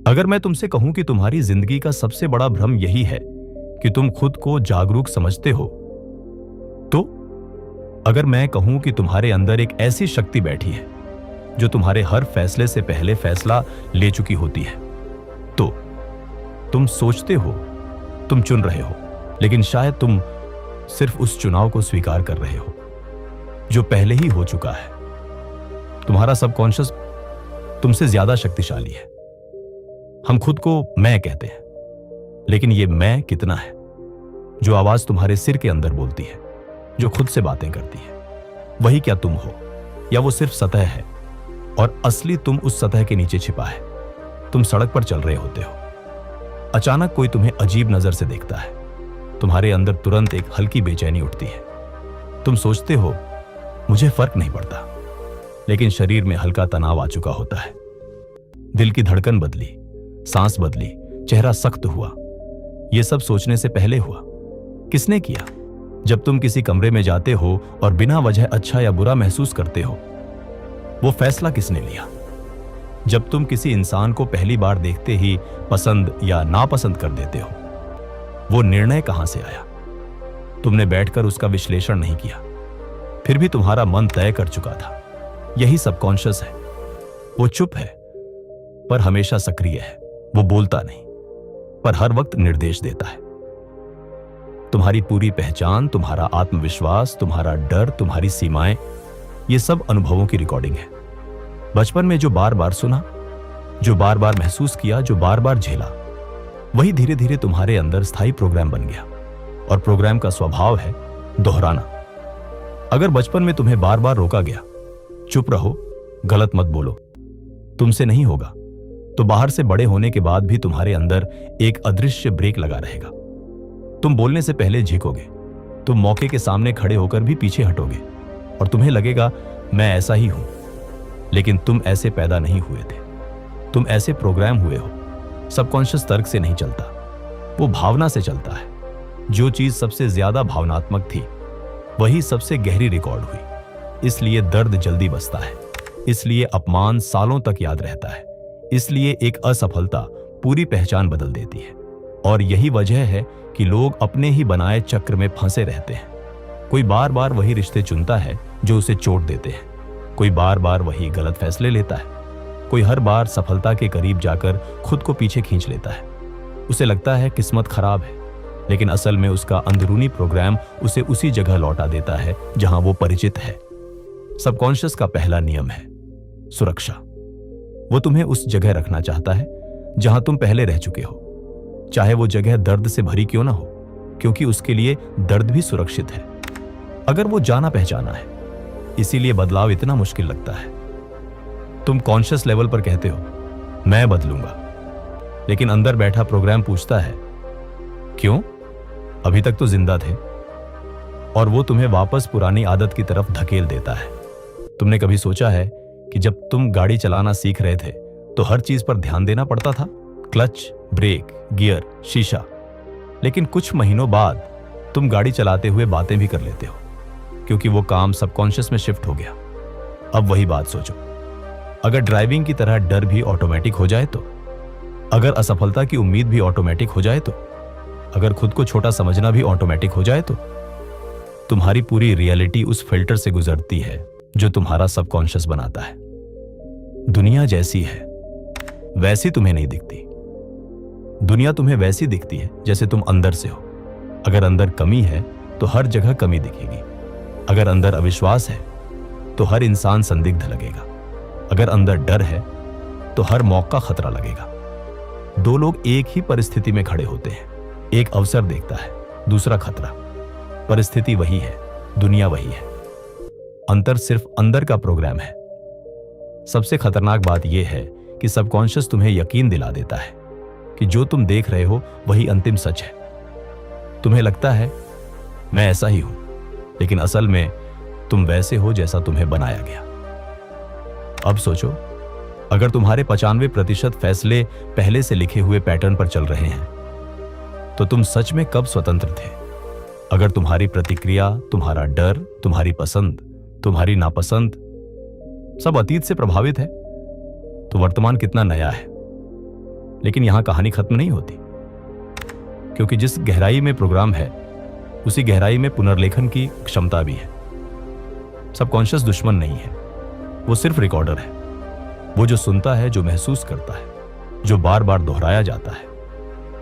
अगर मैं तुमसे कहूं कि तुम्हारी जिंदगी का सबसे बड़ा भ्रम यही है कि तुम खुद को जागरूक समझते हो, तो अगर मैं कहूं कि तुम्हारे अंदर एक ऐसी शक्ति बैठी है जो तुम्हारे हर फैसले से पहले फैसला ले चुकी होती है, तो तुम सोचते हो, तुम चुन रहे हो, लेकिन शायद तुम सिर्फ उस चुनाव को स्वीकार कर रहे हो जो पहले ही हो चुका है। तुम्हारा सबकॉन्शियस तुमसे ज्यादा शक्तिशाली है। हम खुद को मैं कहते हैं, लेकिन ये मैं कितना है? जो आवाज तुम्हारे सिर के अंदर बोलती है, जो खुद से बातें करती है, वही क्या तुम हो, या वो सिर्फ सतह है और असली तुम उस सतह के नीचे छिपा है? तुम सड़क पर चल रहे होते हो, अचानक कोई तुम्हें अजीब नजर से देखता है, तुम्हारे अंदर तुरंत एक हल्की बेचैनी उठती है। तुम सोचते हो मुझे फर्क नहीं पड़ता, लेकिन शरीर में हल्का तनाव आ चुका होता है। दिल की धड़कन बदली, सांस बदली, चेहरा सख्त हुआ। यह सब सोचने से पहले हुआ। किसने किया? जब तुम किसी कमरे में जाते हो और बिना वजह अच्छा या बुरा महसूस करते हो, वो फैसला किसने लिया? जब तुम किसी इंसान को पहली बार देखते ही पसंद या नापसंद कर देते हो, वो निर्णय कहां से आया? तुमने बैठकर उसका विश्लेषण नहीं किया, फिर भी तुम्हारा मन तय कर चुका था। यही सबकॉन्शियस है। वो चुप है पर हमेशा सक्रिय है। वो बोलता नहीं पर हर वक्त निर्देश देता है। तुम्हारी पूरी पहचान, तुम्हारा आत्मविश्वास, तुम्हारा डर, तुम्हारी सीमाएं, ये सब अनुभवों की रिकॉर्डिंग है। बचपन में जो बार बार सुना, जो बार बार महसूस किया, जो बार बार झेला, वही धीरे धीरे तुम्हारे अंदर स्थायी प्रोग्राम बन गया। और प्रोग्राम का स्वभाव है दोहराना। अगर बचपन में तुम्हें बार बार रोका गया, चुप रहो, गलत मत बोलो, तुमसे नहीं होगा, तो बाहर से बड़े होने के बाद भी तुम्हारे अंदर एक अदृश्य ब्रेक लगा रहेगा। तुम बोलने से पहले झिकोगे, तुम मौके के सामने खड़े होकर भी पीछे हटोगे और तुम्हें लगेगा मैं ऐसा ही हूं। लेकिन तुम ऐसे पैदा नहीं हुए थे, तुम ऐसे प्रोग्राम हुए हो। सबकॉन्शियस तर्क से नहीं चलता, वो भावना से चलता है। जो चीज सबसे ज्यादा भावनात्मक थी, वही सबसे गहरी रिकॉर्ड हुई। इसलिए दर्द जल्दी बसता है, इसलिए अपमान सालों तक याद रहता है, इसलिए एक असफलता पूरी पहचान बदल देती है। और यही वजह है कि लोग अपने ही बनाए चक्र में फंसे रहते हैं। कोई बार बार वही रिश्ते चुनता है जो उसे चोट देते हैं, कोई बार बार वही गलत फैसले लेता है, कोई हर बार सफलता के करीब जाकर खुद को पीछे खींच लेता है। उसे लगता है किस्मत खराब है, लेकिन असल में उसका अंदरूनी प्रोग्राम उसे उसी जगह लौटा देता है जहां वो परिचित है। सबकॉन्शियस का पहला नियम है सुरक्षा। वो तुम्हें उस जगह रखना चाहता है जहां तुम पहले रह चुके हो, चाहे वो जगह दर्द से भरी क्यों ना हो, क्योंकि उसके लिए दर्द भी सुरक्षित है। अगर वो जाना पहचाना है, इसीलिए बदलाव इतना मुश्किल लगता है। तुम कॉन्शियस लेवल पर कहते हो मैं बदलूंगा, लेकिन अंदर बैठा प्रोग्राम पूछता है क्यों? अभी तक तो जिंदा थे। और वो तुम्हें वापस पुरानी आदत की तरफ धकेल देता है। तुमने कभी सोचा है कि जब तुम गाड़ी चलाना सीख रहे थे तो हर चीज पर ध्यान देना पड़ता था? क्लच, ब्रेक, गियर, शीशा। लेकिन कुछ महीनों बाद तुम गाड़ी चलाते हुए बातें भी कर लेते हो, क्योंकि वो काम सबकॉन्शियस में शिफ्ट हो गया। अब वही बात सोचो, अगर ड्राइविंग की तरह डर भी ऑटोमेटिक हो जाए तो, अगर असफलता की उम्मीद भी ऑटोमेटिक हो जाए तो, अगर खुद को छोटा समझना भी ऑटोमेटिक हो जाए तो, तुम्हारी पूरी रियलिटी उस फिल्टर से गुजरती है जो तुम्हारा सबकॉन्शियस बनाता है। दुनिया जैसी है वैसी तुम्हें नहीं दिखती। दुनिया तुम्हें वैसी दिखती है जैसे तुम अंदर से हो। अगर अंदर कमी है तो हर जगह कमी दिखेगी। अगर अंदर अविश्वास है तो हर इंसान संदिग्ध लगेगा। अगर अंदर डर है तो हर मौका खतरा लगेगा। दो लोग एक ही परिस्थिति में खड़े होते हैं, एक अवसर देखता है, दूसरा खतरा। परिस्थिति वही है, दुनिया वही है, अंतर सिर्फ अंदर का प्रोग्राम है। सबसे खतरनाक बात यह है कि सबकॉन्शियस तुम्हें यकीन दिला देता है कि जो तुम देख रहे हो वही अंतिम सच है। तुम्हें लगता है मैं ऐसा ही हूं, लेकिन असल में तुम वैसे हो जैसा तुम्हें बनाया गया। अब सोचो, अगर तुम्हारे 95% फैसले पहले से लिखे हुए पैटर्न पर चल रहे हैं, तो तुम सच में कब स्वतंत्र थे? अगर तुम्हारी प्रतिक्रिया, तुम्हारा डर, तुम्हारी पसंद, तुम्हारी नापसंद सब अतीत से प्रभावित है, तो वर्तमान कितना नया है। लेकिन यहां कहानी खत्म नहीं होती, क्योंकि जिस गहराई में प्रोग्राम है उसी गहराई में पुनर्लेखन की क्षमता भी है। सबकॉन्शियस दुश्मन नहीं है, वो सिर्फ रिकॉर्डर है। वो जो सुनता है, जो महसूस करता है, जो बार बार दोहराया जाता है,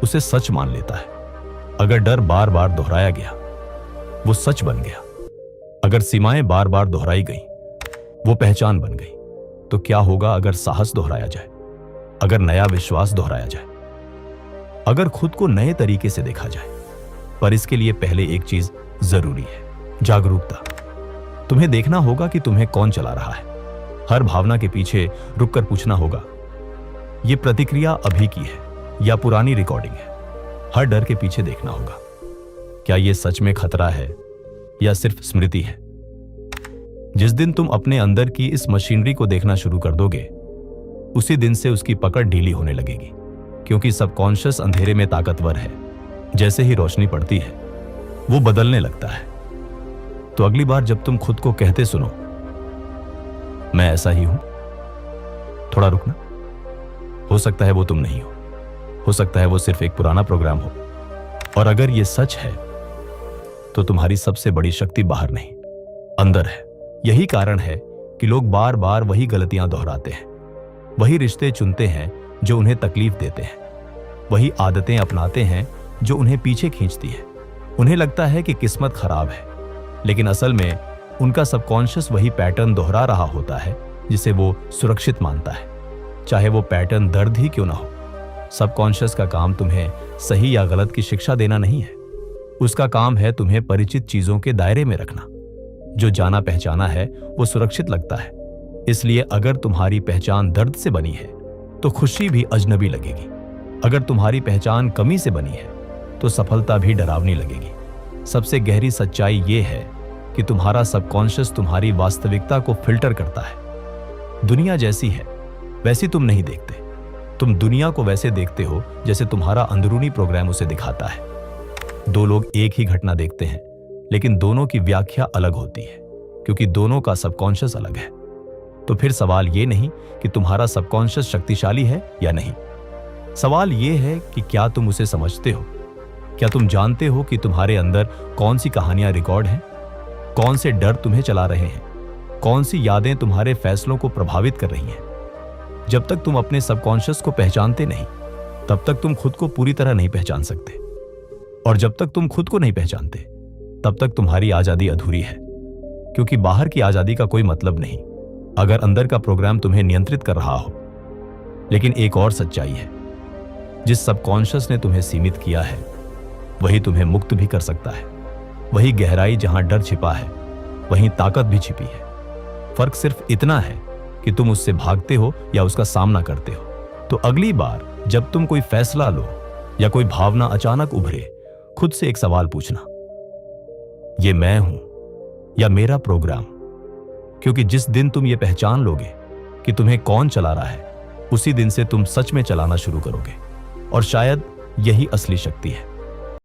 उसे सच मान लेता है। अगर डर बार बार दोहराया गया, वो सच बन गया। अगर सीमाएं बार बार दोहराई गई, वो पहचान बन गई। तो क्या होगा अगर साहस दोहराया जाए, अगर नया विश्वास दोहराया जाए, अगर खुद को नए तरीके से देखा जाए? पर इसके लिए पहले एक चीज जरूरी है, जागरूकता। तुम्हें देखना होगा कि तुम्हें कौन चला रहा है। हर भावना के पीछे रुककर पूछना होगा, यह प्रतिक्रिया अभी की है या पुरानी रिकॉर्डिंग है? हर डर के पीछे देखना होगा, क्या यह सच में खतरा है या सिर्फ स्मृति है? जिस दिन तुम अपने अंदर की इस मशीनरी को देखना शुरू कर दोगे, उसी दिन से उसकी पकड़ ढीली होने लगेगी, क्योंकि सबकॉन्शियस अंधेरे में ताकतवर है। जैसे ही रोशनी पड़ती है, वो बदलने लगता है। तो अगली बार जब तुम खुद को कहते सुनो, मैं ऐसा ही हूं, थोड़ा रुकना। हो सकता है वो तुम नहीं हो सकता है वो सिर्फ एक पुराना प्रोग्राम हो। और अगर ये सच है, तो तुम्हारी सबसे बड़ी शक्ति बाहर नहीं, अंदर है। यही कारण है कि लोग बार बार वही गलतियां दोहराते हैं, वही रिश्ते चुनते हैं जो उन्हें तकलीफ देते हैं, वही आदतें अपनाते हैं जो उन्हें पीछे खींचती है। उन्हें लगता है कि किस्मत खराब है, लेकिन असल में उनका सबकॉन्शियस वही पैटर्न दोहरा रहा होता है जिसे वो सुरक्षित मानता है, चाहे वो पैटर्न दर्द ही क्यों ना हो। सबकॉन्शियस का काम तुम्हें सही या गलत की शिक्षा देना नहीं है, उसका काम है तुम्हें परिचित चीजों के दायरे में रखना। जो जाना पहचाना है वो सुरक्षित लगता है, इसलिए अगर तुम्हारी पहचान दर्द से बनी है तो खुशी भी अजनबी लगेगी। अगर तुम्हारी पहचान कमी से बनी है तो सफलता भी डरावनी लगेगी। सबसे गहरी सच्चाई ये है कि तुम्हारा सबकॉन्शियस तुम्हारी वास्तविकता को फिल्टर करता है। दुनिया जैसी है वैसी तुम नहीं देखते, तुम दुनिया को वैसे देखते हो जैसे तुम्हारा अंदरूनी प्रोग्राम उसे दिखाता है। दो लोग एक ही घटना देखते हैं, लेकिन दोनों की व्याख्या अलग होती है, क्योंकि दोनों का सबकॉन्शियस अलग है। तो फिर सवाल ये नहीं कि तुम्हारा सबकॉन्शियस शक्तिशाली है या नहीं, सवाल ये है कि क्या तुम उसे समझते हो? क्या तुम जानते हो कि तुम्हारे अंदर कौन सी कहानियां रिकॉर्ड हैं? कौन से डर तुम्हें चला रहे हैं? कौन सी यादें तुम्हारे फैसलों को प्रभावित कर रही हैं? जब तक तुम अपने सबकॉन्शियस को पहचानते नहीं, तब तक तुम खुद को पूरी तरह नहीं पहचान सकते। और जब तक तुम खुद को नहीं पहचानते, तब तक तुम्हारी आजादी अधूरी है, क्योंकि बाहर की आजादी का कोई मतलब नहीं अगर अंदर का प्रोग्राम तुम्हें नियंत्रित कर रहा हो। लेकिन एक और सच्चाई है, जिस सबकॉन्शियस ने तुम्हें सीमित किया है, वही तुम्हें मुक्त भी कर सकता है। वही गहराई जहां डर छिपा है, वहीं ताकत भी छिपी है। फर्क सिर्फ इतना है कि तुम उससे भागते हो या उसका सामना करते हो। तो अगली बार जब तुम कोई फैसला लो या कोई भावना अचानक उभरे, खुद से एक सवाल पूछना, ये मैं हूं या मेरा प्रोग्राम? क्योंकि जिस दिन तुम ये पहचान लोगे कि तुम्हें कौन चला रहा है, उसी दिन से तुम सच में चलाना शुरू करोगे। और शायद यही असली शक्ति है।